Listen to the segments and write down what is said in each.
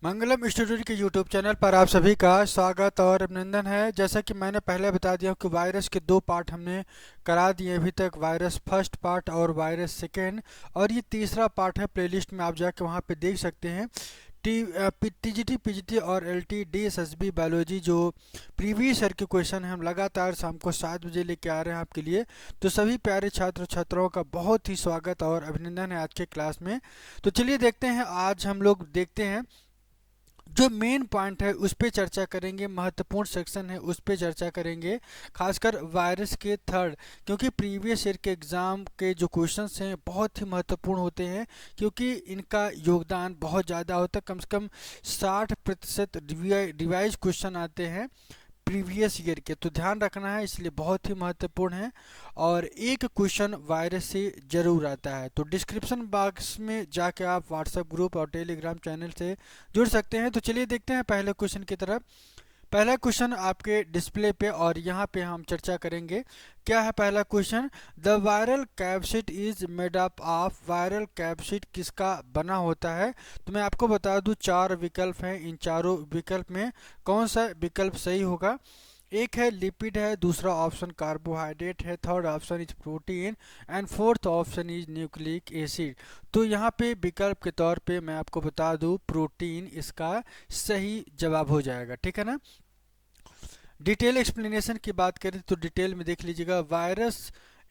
मंगलम studio के YouTube channel पर आप सभी का स्वागत और अभिनंदन है। जैसा कि मैंने पहले बता दिया कि वायरस के दो पार्ट हमने करा दिए अभी तक, वायरस फर्स्ट पार्ट और वायरस सेकेंड, और ये तीसरा पार्ट है। प्लेलिस्ट में आप जाके वहाँ पे देख सकते हैं। टीजीटी पीजीटी और एलटी डीएसएसबी बायोलॉजी जो प्रीवियस ईयर के क्वेश्चन हैं हम लगातार शाम को 7 बजे लेके आ रहे हैं आपके लिए। तो सभी प्यारे छात्र छात्राओं का बहुत ही स्वागत और अभिनंदन है आज के क्लास में। तो चलिए देखते हैं, आज हम लोग देखते हैं जो मेन पॉइंट है उस पे चर्चा करेंगे, महत्वपूर्ण सेक्शन है उस पे चर्चा करेंगे, खासकर वायरस के थर्ड। क्योंककि प्रीवियस ईयर के एग्ज़ाम के जो क्वेश्चंस हैं बहुत ही महत्वपूर्ण होते हैं, क्योंकि इनका योगदान बहुत ज़्यादा होता है। कम से कम 60% रिवाइज क्वेश्चन आते हैं प्रीवियस ईयर के, तो ध्यान रखना है, इसलिए बहुत ही महत्वपूर्ण है। और एक क्वेश्चन वायरस से जरूर आता है। तो डिस्क्रिप्शन बॉक्स में जाके आप व्हाट्सएप ग्रुप और टेलीग्राम चैनल से जुड़ सकते हैं। तो चलिए देखते हैं पहले क्वेश्चन की तरफ। पहला क्वेश्चन आपके डिस्प्ले पे और यहाँ पे हम चर्चा करेंगे। क्या है पहला question? The viral capsid is made up of. Viral capsid किसका बना होता है? तो मैं आपको बता दूं, चार विकल्प हैं। इन चारों विकल्प में कौन सा विकल्प सही होगा? एक है लिपिड है, दूसरा ऑप्शन कार्बोहाइड्रेट है, third option is protein, and fourth option is nucleic acid. तो यहाँ पे विकल्प के तौर पे मैं आपको बता दूं, प्रोटीन इसका सही जवाब हो जाएगा। ठीक है ना? डिटेल एक्सप्लेनेशन की बात करें तो डिटेल में देख लीजिएगा।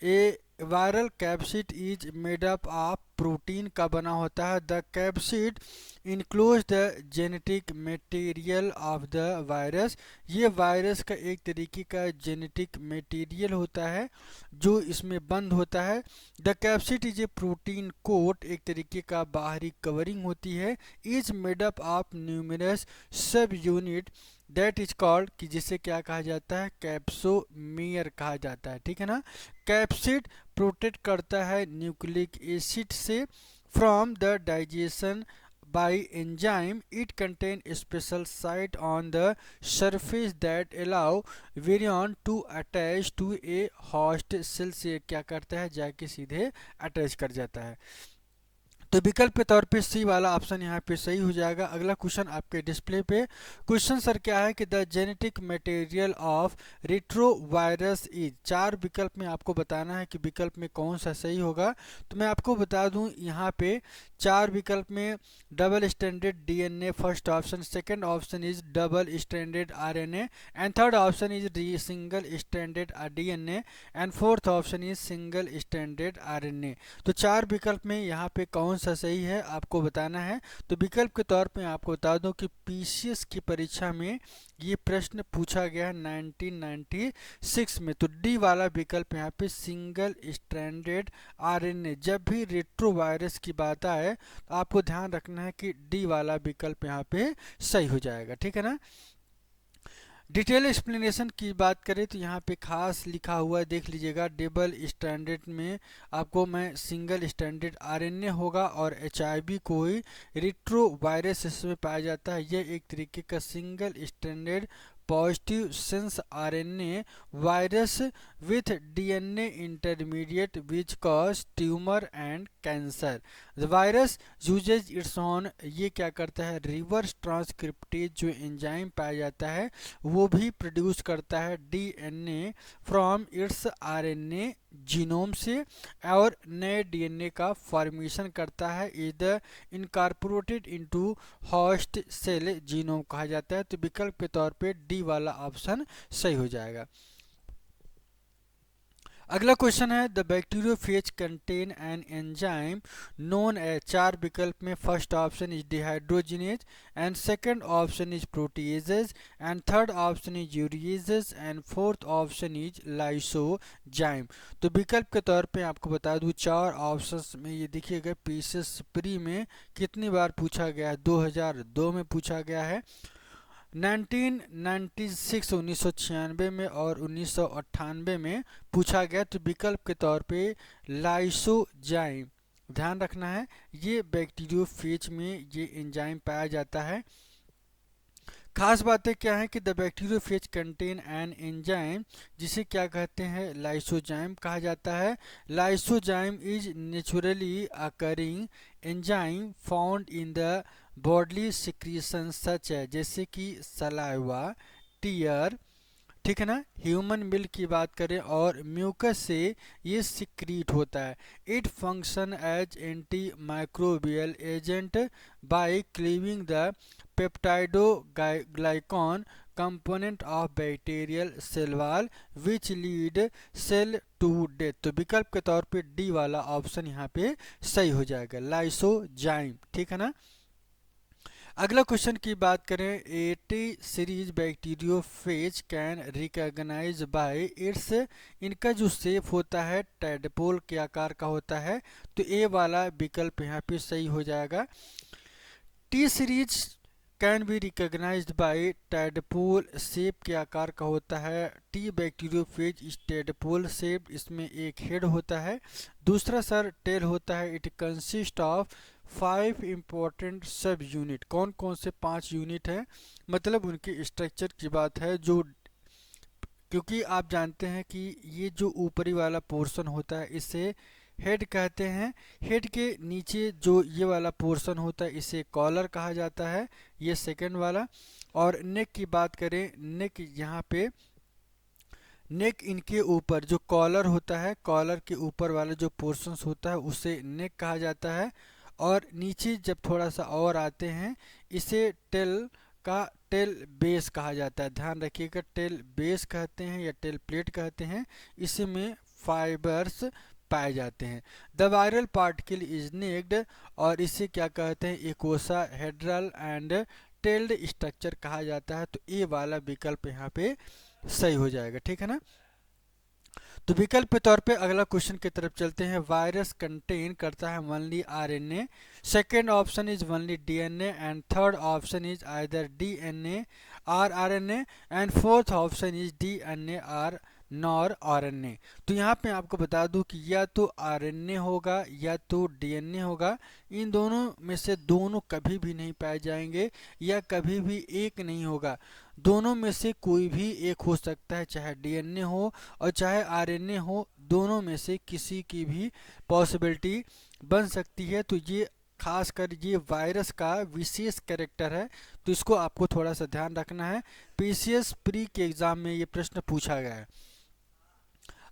A viral capsid is made up of protein का बना होता है। The capsid enclose the genetic material of the virus. ये वायरस का एक तरीके का जेनेटिक मटेरियल होता है जो इसमें बंद होता है। The capsid is a protein coat, एक तरीके का बाहरी कवरिंग होती है। Is made up of numerous subunit that is called, कि जिसे क्या कहा जाता है? कैप्सोमियर कहा जाता है। ठीक है ना? कैप्सिड प्रोटेक्ट करता है न्यूक्लिक एसिड से from the digestion by enzyme. It contain special site on the surface that allow virion to attach to a host cell। से क्या करता है? जाके सीधे अटैच कर जाता है। तो विकल्प के तौर पे सी वाला ऑप्शन यहाँ पे सही हो जाएगा। अगला क्वेश्चन आपके डिस्प्ले पे। क्वेश्चन सर क्या है कि the genetic material of retrovirus is. चार विकल्प में आपको बताना है कि विकल्प में कौन सा सही होगा। तो मैं आपको बता दूं, यहाँ पे चार विकल्प में double standard DNA first option, second option is double standard RNA, and third option is single standard DNA, and fourth option is single standard RNA. तो चार विकल्प में यहाँ पे कौन सा सही है आपको बताना है। तो विकल्प के तौर पे आपको बता दूं कि पीसीएस की परीक्षा में ये प्रश्न पूछा गया है 1996 में। तो डी वाला विकल्प यहाँ पे सिंगल स्ट्रैंडेड आरएनए। जब भी रेट्रोवायरस की बात आए तो आपको ध्यान रखना है कि डी वाला विकल्प यहाँ पे सही हो जाएगा। ठीक है ना? डिटेल एक्सप्लेनेशन की बात करें तो यहाँ पे खास लिखा हुआ है, देख लीजिएगा। डबल स्टैंडर्ड में आपको मैं सिंगल स्टैंडर्ड आरएनए होगा, और एचआईवी कोई रेट्रोवायरस इसमें पाया जाता है। यह एक तरीके का single standard positive sense RNA virus with DNA intermediate which cause tumour and cancer. The virus usage it's on, ये क्या करता है? रिवर्स ट्रांसक्रिप्टेज जो एंजाइम पाया जाता है वो भी प्रोड्यूस करता है DNA from its RNA genome से, और नए डीएनए का फॉर्मेशन करता है। Is the incorporated into host cell genome कहा जाता है। तो विकल्प के तौर पे डी वाला ऑप्शन सही हो जाएगा। अगला क्वेश्चन है the bacteriophage contain an enzyme known as. चार विकल्प में first option is dehydrogenase, and second option is proteases, and third option is ureases, and fourth option is lysozyme. तो विकल्प के तौर पे आपको बता दूं, चार ऑप्शंस में ये देखिएगा। पीसीएस प्री में कितनी बार पूछा गया है? 2002 में पूछा गया है, 1996 1996 में, और 1998 में पूछा गया। तो विकल्प के तौर पे लाइसोजाइम ध्यान रखना है। ये बैक्टीरियोफेज में ये एंजाइम पाया जाता है। खास बातें क्या है कि the bacteriophage contain an enzyme, जिसे क्या कहते हैं, लाइसोजाइम कहा जाता है। Lysozyme is naturally occurring enzyme found in the bodily secretion such है, जैसे कि सलाइवा, टीयर, ठीक है ना, ह्यूमन मिल्क की बात करें और म्यूकस से ये सिक्रीट होता है। It function as anti microbial agent by cleaving the peptido glycan component of bacterial cell wall which lead cell to death. तो विकल्प के तौर पे डी वाला ऑप्शन यहाँ पे सही हो जाएगा, लाइसोजाइम, ठीक है ना। अगला क्वेश्चन की बात करें, 80 series bacteriophage can recognise by its, इनका जो शेप होता है टैडपोल के आकार का होता है, तो ए वाला विकल्प यहाँ पे सही हो जाएगा। T series can be recognised by tadpole, shape के आकार का होता है। T bacteriophage is tadpole shape, इसमें एक हेड होता है, दूसरा सर टेल होता है। इट कंसिस्ट ऑफ 5 इंपॉर्टेंट सब यूनिट, कौन कौन से 5 यूनिट हैं, मतलब उनके स्ट्रक्चर की बात है। जो क्योंकि आप जानते हैं कि ये जो ऊपरी वाला पोर्शन होता है इसे हेड कहते हैं, हेड के नीचे जो ये वाला पोर्शन होता है इसे कॉलर कहा जाता है, ये सेकंड वाला। और नेक की बात करें, नेक यहाँ पे, नेक इनके ऊपर जो कॉलर होता है, कॉलर के ऊपर वाला जो पोर्शंस होता है उसे नेक कहा जाता है। और नीचे जब थोड़ा सा और आते हैं इसे टेल का टेल बेस कहा जाता है, ध्यान रखिएगा, टेल बेस कहते हैं या टेल प्लेट कहते हैं। इसमें फाइबर्स पाए जाते हैं। The viral particle is naked, और इसे क्या कहते हैं, icosahedral and tailed structure कहा जाता है। तो ए वाला विकल्प यहाँ पे सही हो जाएगा, ठीक है ना। तो विकल्प के तौर पे अगला क्वेश्चन की तरफ चलते हैं। वायरस कंटेन करता है only RNA, second option is only DNA and third option is either DNA or RNA and fourth option is DNA or nor RNA. तो यहाँ पे आपको बता दूं कि या तो आरएनए होगा या तो डीएनए होगा, इन दोनों में से दोनों कभी भी नहीं पाए जाएंगे या कभी भी एक नहीं होगा, दोनों में से कोई भी एक हो सकता है, चाहे डीएनए हो और चाहे आरएनए हो, दोनों में से किसी की भी पॉसिबिलिटी बन सकती है। तो ये खासकर ये वायरस का विशेष कैरेक्टर है, तो इसको आपको थोड़ा सा ध्यान रखना है। पीसीएस प्री के एग्जाम में ये प्रश्न पूछा गया है।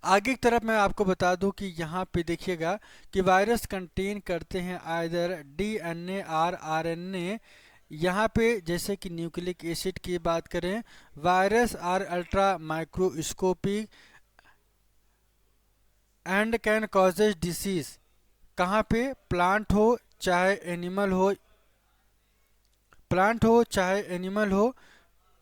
आगे की तरफ मैं आपको बता दूं कि यहाँ पे देखिएगा कि वायरस कंटेन करते हैं आइदर डीएनए आर आरएनए। यहाँ पे जैसे कि न्यूक्लिक एसिड की बात करें, virus are ultra microscopic and can causes disease, कहाँ पे, प्लांट हो चाहे एनिमल हो, प्लांट हो चाहे एनिमल हो,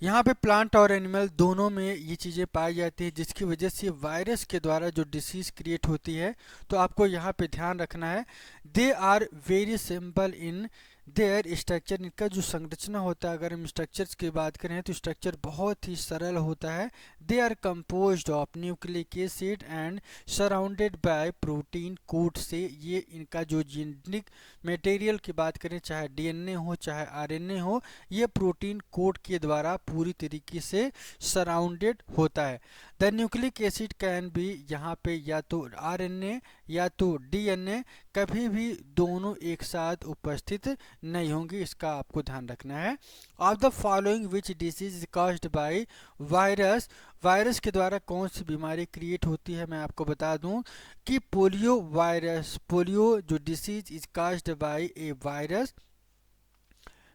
यहाँ पे प्लांट और एनिमल दोनों में ये चीज़ें पाई जाती है, जिसकी वजह से वायरस के द्वारा जो डिसीज़ क्रिएट होती है। तो आपको यहाँ पे ध्यान रखना है, they are very simple in their structure, इनका जो संरचना होता है, अगर हम स्ट्रक्चर्स की बात करें तो स्ट्रक्चर बहुत ही सरल होता है। They are composed of nucleic acid and surrounded by protein coat से, ये इनका जो जेनेटिक मटेरियल की बात करें, चाहे डीएनए हो चाहे आरएनए हो, ये प्रोटीन कोट के द्वारा पूरी तरीके से सराउंडेड होता है। The nucleic acid can be, यहाँ पे या तो आरएनए या तो डीएनए, कभी भी दोनों एक साथ उपस्थित नहीं होंगी, इसका आपको ध्यान रखना है। Of the following which disease is caused by virus, virus के द्वारा कौन सी बीमारी क्रिएट होती है, मैं आपको बता दूं कि पोलियो वायरस, पोलियो जो disease is caused by A virus,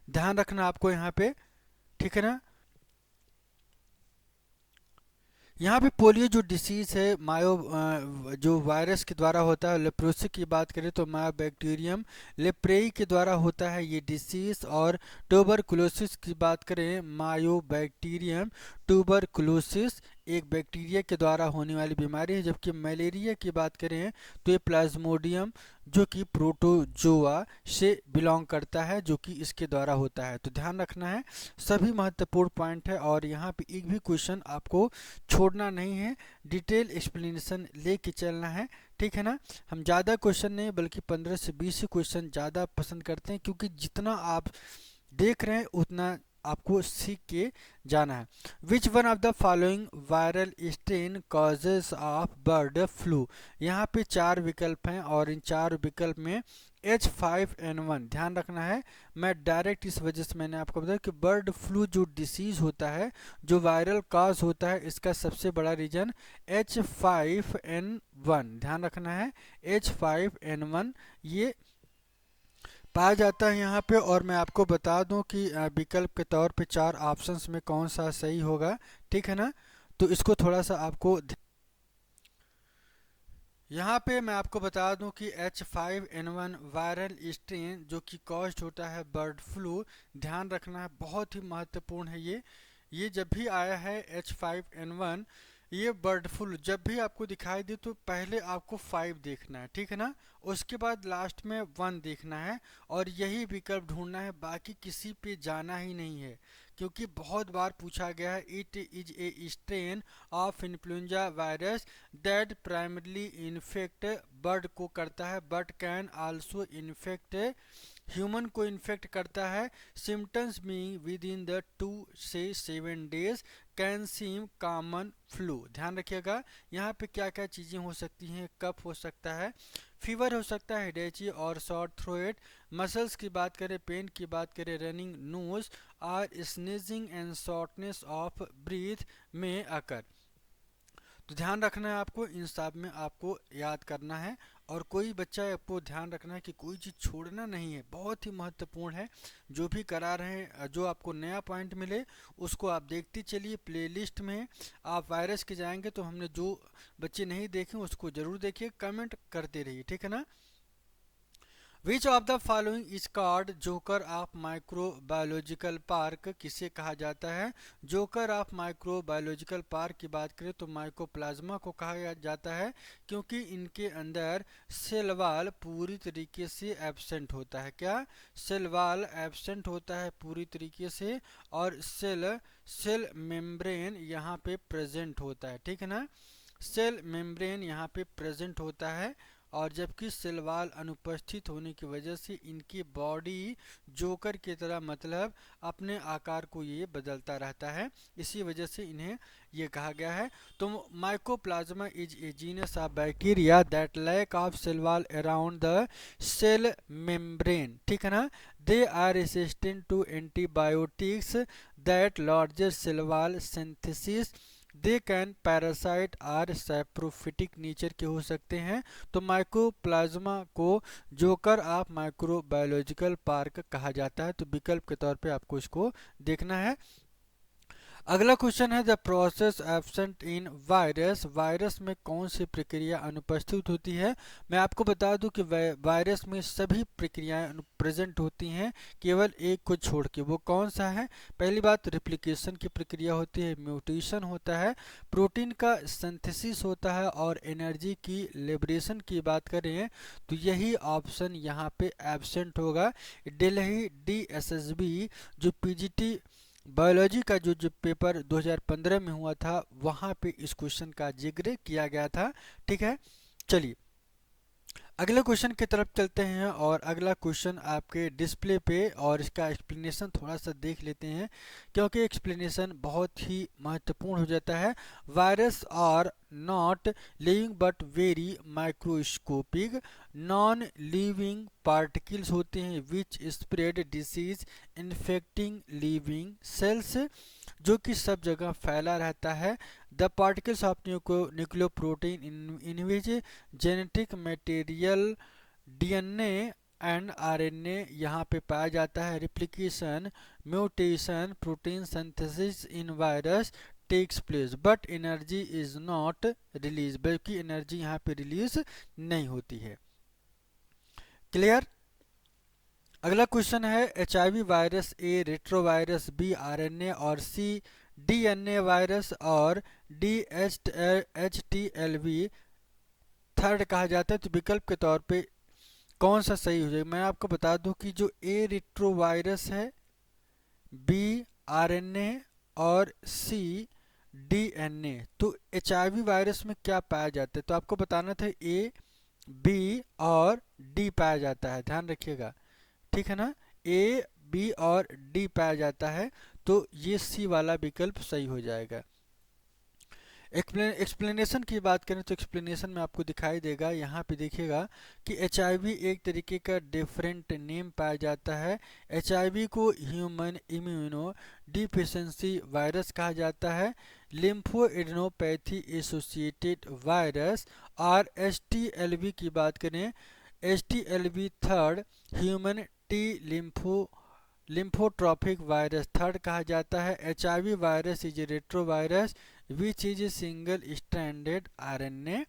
ध्यान रखना आपको यहाँ पे, ठीक है ना। यहाँ पे पोलियो जो डिसीज है जो वायरस के द्वारा होता है, लेप्रोसी की बात करें तो मायोबैक्टीरियम लेप्रेई के द्वारा होता है ये डिसीज। और ट्यूबरकुलोसिस की बात करें, मायोबैक्टीरियम ट्यूबरकुलोसिस एक बैक्टीरिया के द्वारा होने वाली बीमारी है। जबकि मलेरिया की बात करें तो ये प्लाज्मोडियम जो कि प्रोटोजोआ से बिलोंग करता है, जो कि इसके द्वारा होता है। तो ध्यान रखना है, सभी महत्वपूर्ण पॉइंट है और यहाँ पे एक भी क्वेश्चन आपको छोड़ना नहीं है, डिटेल एक्सप्लेनेशन लेके चलना है, ठीक है ना। हम ज़्यादा क्वेश्चन नहीं बल्कि 15 से 20 क्वेश्चन ज़्यादा पसंद करते हैं, क्योंकि जितना आप देख रहे हैं उतना आपको सीख के जाना है। Which one of the following viral strain causes of bird flu. यहाँ पे 4 विकल्प हैं और इन 4 विकल्प में H5N1 ध्यान रखना है। मैं डायरेक्ट इस वजह से मैंने आपको बताया कि बर्ड फ्लू जो डिसीज होता है, जो वायरल कॉज होता है, इसका सबसे बड़ा रीजन H5N1 ध्यान रखना है। H5N1 ये पाया जाता है यहाँ पे। और मैं आपको बता दूं कि विकल्प के तौर पे 4 ऑप्शंस में कौन सा सही होगा, ठीक है ना। तो इसको थोड़ा सा आपको यहाँ पे मैं आपको बता दूं कि H5N1 वायरल स्ट्रेन जो कि कॉज्ड होता है बर्ड फ्लू, ध्यान रखना है, बहुत ही महत्वपूर्ण है ये जब भी आया है H5N1, ये बर्ड फ्लू जब भी आपको दिखाई दे तो पहले आपको 5 देखना है, ठीक है ना, उसके बाद लास्ट में 1 देखना है और यही विकल्प ढूंढना है, बाकी किसी पे जाना ही नहीं है। क्योंकि बहुत बार पूछा गया है it is a strain of influenza virus that primarily infect bird को करता है but can also infect human को इन्फेक्ट करता है। Symptoms being within the 2 से 7 days can seem common flu. ध्यान रखिएगा यहाँ पे क्या क्या चीज़ें हो सकती हैं। कफ हो सकता है, फीवर हो सकता है, हेडेची और शॉर्ट थ्रोट। मसल्स की बात करें, पेन की बात करें, रनिंग नोज और sneezing and shortness of breath में अकर। तो ध्यान रखना है आपको, इन सब में आपको याद करना है। और कोई बच्चा आपको ध्यान रखना है कि कोई चीज़ छोड़ना नहीं है, बहुत ही महत्वपूर्ण है। जो भी करा रहे हैं, जो आपको नया पॉइंट मिले उसको आप देखते चलिए। प्लेलिस्ट में आप वायरस के जाएंगे तो हमने जो बच्चे नहीं देखे उसको ज़रूर देखिए, कमेंट करते रहिए, ठीक है ना। Which of the following is called joker of microbiological park. किसे कहा जाता है जोकर ऑफ माइक्रोबायोलॉजिकल पार्क की बात करें तो माइकोप्लाज्मा को कहा जाता है, क्योंकि इनके अंदर सेल वॉल पूरी तरीके से एब्सेंट होता है। क्या सेल वॉल एब्सेंट होता है पूरी तरीके से, और सेल मेम्ब्रेन यहाँ पे प्रेजेंट होता है, ठीक है ना। सेल मेम्ब्रेन यहाँ पे प्रेजेंट होता है, और जबकि सेल वॉल अनुपस्थित होने की वजह से इनकी बॉडी जोकर की तरह मतलब अपने आकार को ये बदलता रहता है, इसी वजह से इन्हें ये कहा गया है। तो mycoplasma is a genus of bacteria that lack of cell wall around the cell membrane, ठीक है ना। They are resistant to antibiotics that larger cell wall synthesis. They can parasite or saprophytic nature के हो सकते हैं। तो mycoplasma को joker of microbiological park कहा जाता है। तो विकल्प के तौर पे आपको इसको देखना है। अगला क्वेश्चन है the process absent in virus. Virus में कौन सी प्रक्रिया अनुपस्थित होती है। मैं आपको बता दूं कि वायरस में सभी प्रक्रियाएं प्रेजेंट होती हैं, केवल एक को छोड़ के। वो कौन सा है। पहली बात रेप्लिकेशन की प्रक्रिया होती है, म्यूटेशन होता है, प्रोटीन का सिंथेसिस होता है, और एनर्जी की लिबरेशन की बात करें तो यही ऑप्शन यहाँ पे एब्सेंट होगा। दिल्ली DSSB जो PGT बायोलॉजी का जो पेपर 2015 में हुआ था वहाँ पे इस क्वेश्चन का जिक्र किया गया था, ठीक है। चलिए अगले क्वेश्चन की तरफ चलते हैं, और अगला क्वेश्चन आपके डिस्प्ले पे, और इसका एक्सप्लेनेशन थोड़ा सा देख लेते हैं क्योंकि एक्सप्लेनेशन बहुत ही महत्वपूर्ण हो जाता है। Virus are not living but very microscopic non living particles होते हैं which spread disease infecting living cells, जो कि सब जगह फैला रहता है। The particles of nucleoprotein in which genetic material DNA and RNA यहाँ पे पाया जाता है। Replication mutation protein synthesis in virus takes place but energy is not release, बल्कि एनर्जी यहाँ पे रिलीज नहीं होती है। क्लियर। अगला क्वेश्चन है HIV virus A retrovirus, B RNA और C DNA वायरस और D HTLV थर्ड कहा जाता है। तो विकल्प के तौर पे कौन सा सही हो जाएगा। मैं आपको बता दूं कि जो A रेट्रोवायरस है, B RNA और C DNA, तो HIV वायरस में क्या पाया जाता है। तो आपको बताना था A B और D पाया जाता है, ध्यान रखिएगा, ठीक है ना। A B और D पाया जाता है। तो ये सी वाला विकल्प सही हो जाएगा। एक्सप्लेनेशन की बात करें तो एक्सप्लेनेशन में आपको दिखाई देगा, यहाँ पे देखिएगा कि HIV एक तरीके का डिफरेंट नेम पाया जाता है। HIV को ह्यूमन इम्यूनो डिफिशिएंसी वायरस कहा जाता है, लिम्फो एडेनोपैथी एसोसिएटेड वायरस। और HTLV की बात करें, HTLV third human T lymphotropic virus third कहा जाता है। HIV virus is a retrovirus which is single stranded RNA,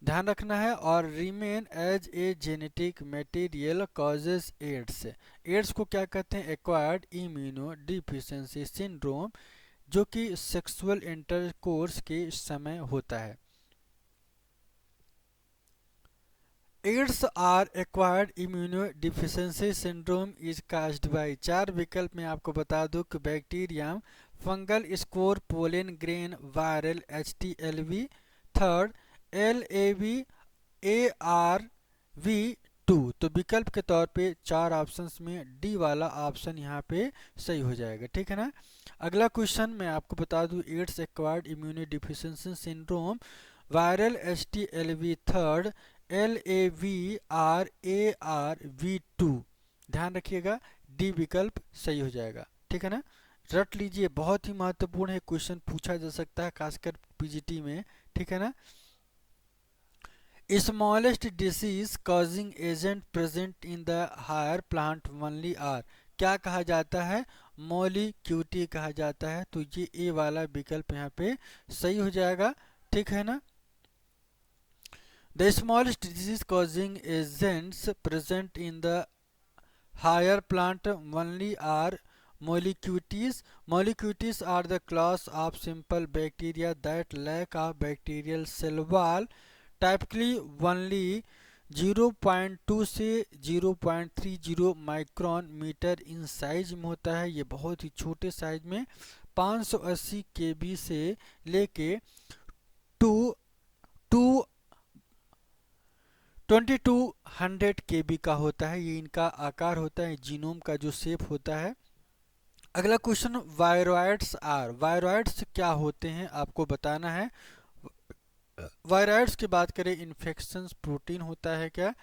ध्यान रखना है। और remain as a genetic material causes AIDS, AIDS को क्या कहते हैं, एक्वायर्ड इम्यूनो डिफिशियंसी सिंड्रोम, जो कि सेक्सुअल इंटरकोर्स के समय होता है। AIDS or acquired immunodeficiency syndrome is caused by, चार विकल्प में आपको बता दूं कि bacterium, fungal spore, pollen grain, viral HTLV third, LAV ARV2। तो विकल्प के तौर पे चार ऑप्शंस में डी वाला ऑप्शन यहाँ पे सही हो जाएगा, ठीक है ना। अगला क्वेश्चन मैं आपको बता दूं, ads acquired immunodeficiency syndrome, viral HTLV third, LAVRARV2, ध्यान रखिएगा डी विकल्प सही हो जाएगा, ठीक है ना। रट लीजिए, बहुत ही महत्वपूर्ण है, क्वेश्चन पूछा जा सकता है खासकर PGT में, ठीक है ना। Smallest disease causing agent present in the higher plant only are, क्या कहा जाता है, मोलिक्यूटी कहा जाता है। तो ये ए वाला विकल्प यहाँ पे सही हो जाएगा, ठीक है ना। The smallest disease causing agents present in the higher plant only are molecules. Molecules are the class of simple bacteria that lack a bacterial cell wall, typically only 0.2 से 0.30 माइक्रोन मीटर इन साइज में होता है। ये बहुत ही छोटे size में 580 kb से लेके 2200 kb का होता है। ये इनका आकार होता है, जीनोम का जो शेप होता है। अगला क्वेश्चन, वायरॉइड्स आर, वायरॉइड्स क्या होते हैं आपको बताना है। वायरॉइड्स की बात करें, इन्फेक्शंस प्रोटीन होता है क्या,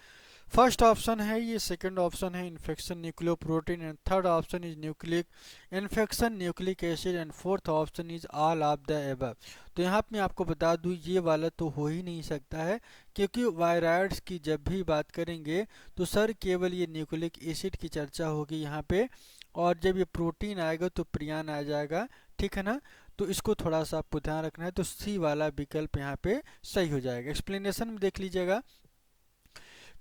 फर्स्ट ऑप्शन है ये, सेकंड ऑप्शन है infection nucleoprotein, and third option is nucleic infection nucleic acid, and fourth option is all of the above. तो यहाँ पे मैं आपको बता दूं ये वाला तो हो ही नहीं सकता है, क्योंकि वायरॉइड्स की जब भी बात करेंगे तो सर केवल ये न्यूक्लिक एसिड की चर्चा होगी यहाँ पे, और जब ये प्रोटीन आएगा तो प्रियान आ जाएगा, ठीक है ना। तो इसको थोड़ा सा आपको ध्यान रखना है, तो सी वाला विकल्प यहाँ पे सही हो जाएगा। एक्सप्लेनेशन में देख लीजिएगा,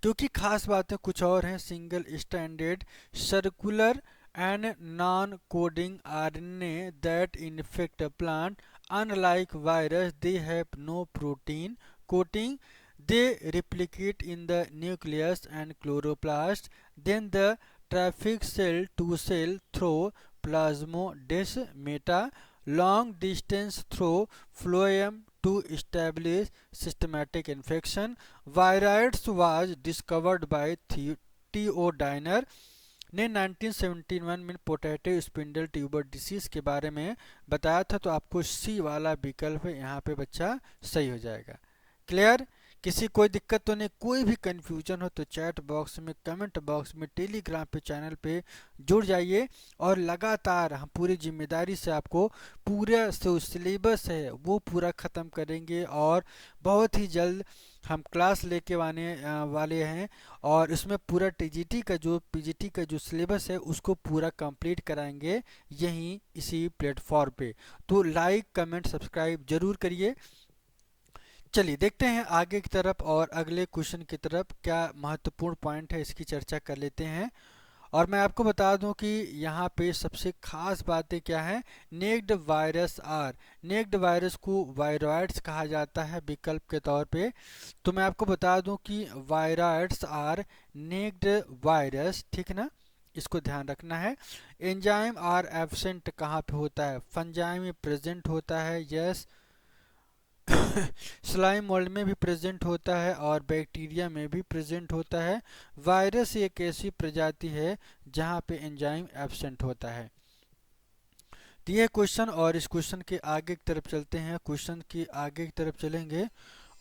क्योंकि खास बातें कुछ और हैं। Single stranded circular and non coding RNA that infect plant, unlike virus they have no protein coating, they replicate in the nucleus and chloroplast, then the traffic cell to cell through plasmodesmata, long distance through phloem to establish systematic infection. Viroids was discovered by T.O. Diner ने 1971 में potato spindle tuber disease के बारे में बताया था। तो आपको सी वाला विकल्प यहाँ पे बच्चा सही हो जाएगा। क्लियर, किसी कोई दिक्कत तो नहीं, कोई भी कंफ्यूजन हो तो चैट बॉक्स में, कमेंट बॉक्स में, टेलीग्राम पे, चैनल पे जुड़ जाइए, और लगातार हम पूरी जिम्मेदारी से आपको पूरा जो सिलेबस है वो पूरा ख़त्म करेंगे, और बहुत ही जल्द हम क्लास लेके वाले हैं, और इसमें पूरा PGT का जो सिलेबस है उसको पूरा कंप्लीट कराएंगे यहीं इसी प्लेटफॉर्म पे। तो लाइक कमेंट सब्सक्राइब जरूर करिए। चलिए देखते हैं आगे की तरफ, और अगले क्वेश्चन की तरफ क्या महत्वपूर्ण पॉइंट है इसकी चर्चा कर लेते हैं। और मैं आपको बता दूं कि यहाँ पे सबसे खास बातें क्या है, naked virus are, naked virus को वायरॉइड्स कहा जाता है विकल्प के तौर पे। तो मैं आपको बता दूं कि वायरॉइड्स आर नेक्ड वायरस, ठीक है ना, इसको ध्यान रखना है। एंजाइम आर एब्सेंट कहाँ पे होता है, फंजाइम में प्रेजेंट होता है, यस। स्लाइम मोल्ड में भी प्रेजेंट होता है, और बैक्टीरिया में भी प्रेजेंट होता है। वायरस एक ऐसी प्रजाति है जहाँ पे एंजाइम एब्सेंट होता है। तो ये क्वेश्चन, और इस क्वेश्चन के आगे की तरफ चलते हैं। क्वेश्चन की आगे की तरफ चलेंगे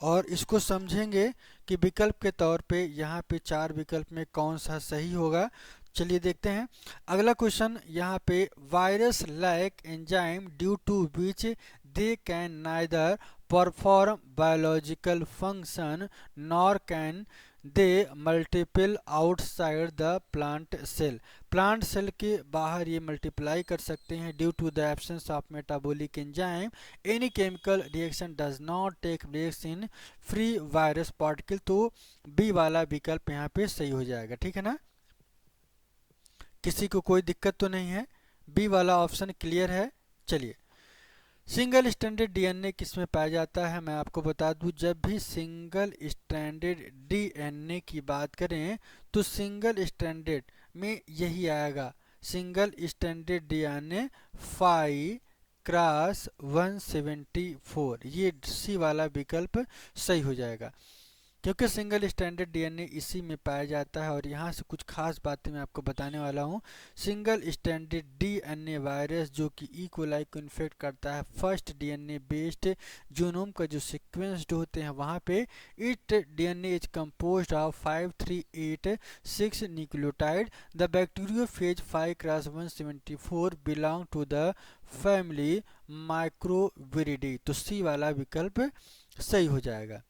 और इसको समझेंगे कि विकल्प के तौर पे यहाँ पे 4 विकल्प में कौन सा सही होगा। चलिए देखते हैं अगला क्वेश्चन। यहाँ पे virus lack enzyme due to which they can neither perform biological function nor can they multiple outside the plant cell. Plant cell के बाहर ये मल्टीप्लाई कर सकते हैं due to the absence of metabolic enzyme any chemical reaction does not take place in free virus particle. तो B वाला विकल्प यहाँ पे सही हो जाएगा, ठीक है ना। किसी को कोई दिक्कत तो नहीं है, बी वाला ऑप्शन क्लियर है। चलिए, सिंगल स्ट्रैंडेड डीएनए किसमें पाया जाता है, मैं आपको बता दूं। जब भी सिंगल स्ट्रैंडेड डीएनए की बात करें तो सिंगल स्ट्रैंडेड में यही आएगा, सिंगल स्ट्रैंडेड डीएनए 5x174। ये सी वाला विकल्प सही हो जाएगा, क्योंकि सिंगल स्ट्रैंडेड डीएनए इसी में पाया जाता है। और यहाँ से कुछ खास बातें मैं आपको बताने वाला हूँ। सिंगल स्ट्रैंडेड डीएनए वायरस जो कि ई कोलाई को इन्फेक्ट करता है, फर्स्ट डीएनए बेस्ड जीनोम का जो सीक्वेंस्ड होते हैं वहाँ पे it DNA is composed of 5386 nucleotide. The bacteriophage 5x174 belong to the family microviridae. तो सी वाला विकल्प सही हो जाएगा,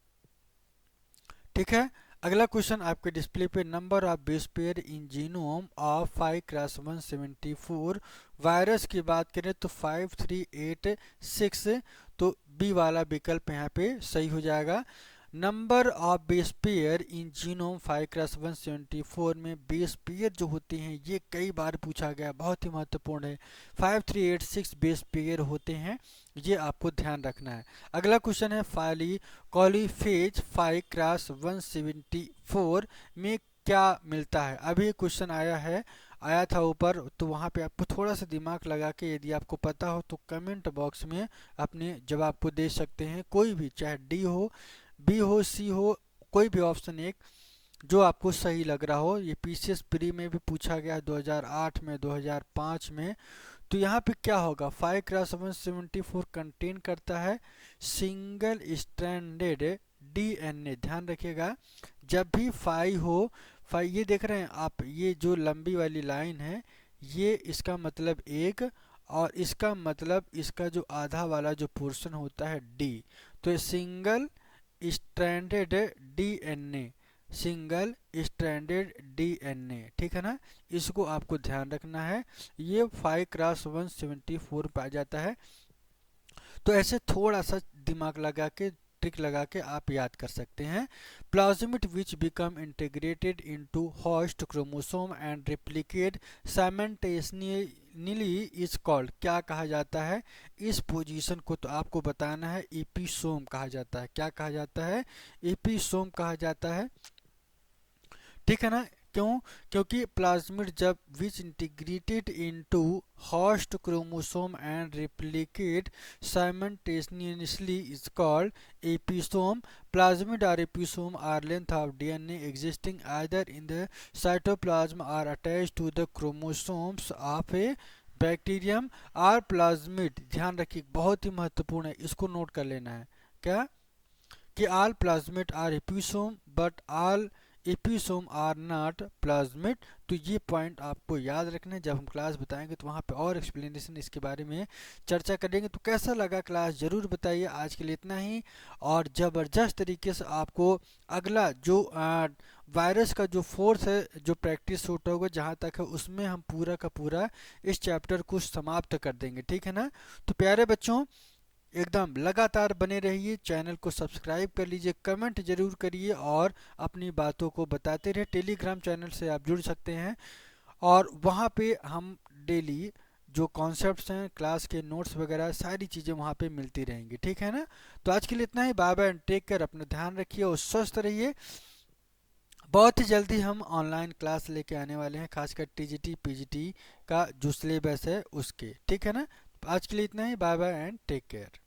ठीक है। अगला क्वेश्चन आपके डिस्प्ले पे, number of base pair in genome of 5x174 virus की बात करें तो 5386। तो बी वाला विकल्प यहाँ पे सही हो जाएगा। Number of base pair in genome 5x174 में बेस पेयर जो होते हैं ये कई बार पूछा गया, बहुत ही महत्वपूर्ण है। 5386 बेस पेयर होते हैं, ये आपको ध्यान रखना है। अगला क्वेश्चन है, कॉलीफेज 5x174 में क्या मिलता है। अभी क्वेश्चन आया था ऊपर, तो वहाँ पे आपको थोड़ा सा दिमाग लगा के यदि आपको पता हो तो कमेंट बॉक्स में अपने जवाब को दे सकते हैं। कोई भी, चाहे डी हो, बी हो, सी हो, कोई भी ऑप्शन एक जो आपको सही लग रहा हो। ये पीसीएस प्री में भी पूछा गया 2008 में, 2005 में। तो यहाँ पे क्या होगा, 5x174 कंटेन करता है सिंगल स्ट्रैंडेड डीएनए। ध्यान रखिएगा, जब भी 5 हो, 5 ये देख रहे हैं आप, ये जो लंबी वाली लाइन है ये इसका मतलब 1, और इसका मतलब इसका जो आधा वाला जो पोर्शन होता है डी। तो ये single stranded DNA, single stranded DNA, ठीक है ना। इसको आपको ध्यान रखना है, ये 5x174 पाया जाता है। तो ऐसे थोड़ा सा दिमाग लगा के, ट्रिक लगा के आप याद कर सकते हैं। Plasmid which become integrated into host chromosome and replicate simultaneously is called. क्या कहा जाता है इस पोजीशन को, तो आपको बताना है। एपिसोम कहा जाता है। क्या कहा जाता है, एपिसोम कहा जाता है, ठीक है ना। क्यों, क्योंकि प्लाज्मिड जब which integrated into host chromosome and replicate simultaneously is called episome. Plasmid और episome are length of DNA existing either in the cytoplasm or attached to the chromosomes of a bacterium or plasmid. ध्यान रखिए, बहुत ही महत्वपूर्ण है, इसको note कर लेना है। क्या कि all plasmid are episome but all episome are not plasmid. तो ये पॉइंट आपको याद रखना है, जब हम क्लास बताएंगे तो वहाँ पे और एक्सप्लेनेशन इसके बारे में चर्चा करेंगे। तो कैसा लगा क्लास ज़रूर बताइए। आज के लिए इतना ही, और ज़बरदस्त तरीके से आपको अगला जो वायरस का जो फोर्थ है जो प्रैक्टिस शूट होगा जहाँ तक है, उसमें हम पूरा का पूरा इस चैप्टर को समाप्त कर देंगे, ठीक है ना। तो प्यारे बच्चों, एकदम लगातार बने रहिए, चैनल को सब्सक्राइब कर लीजिए, कमेंट जरूर करिए और अपनी बातों को बताते रहे। टेलीग्राम चैनल से आप जुड़ सकते हैं और वहाँ पे हम डेली जो कॉन्सेप्ट्स हैं, क्लास के नोट्स वगैरह, सारी चीज़ें वहाँ पे मिलती रहेंगी, ठीक है ना। तो आज के लिए इतना ही। Bye bye and take care. अपना ध्यान रखिए और स्वस्थ रहिए। बहुत ही जल्दी हम ऑनलाइन क्लास लेके आने वाले हैं, खासकर टीजीटी पीजीटी का जो सिलेबस है उसके, ठीक है ना। आज के लिए इतना ही। Bye bye and take care.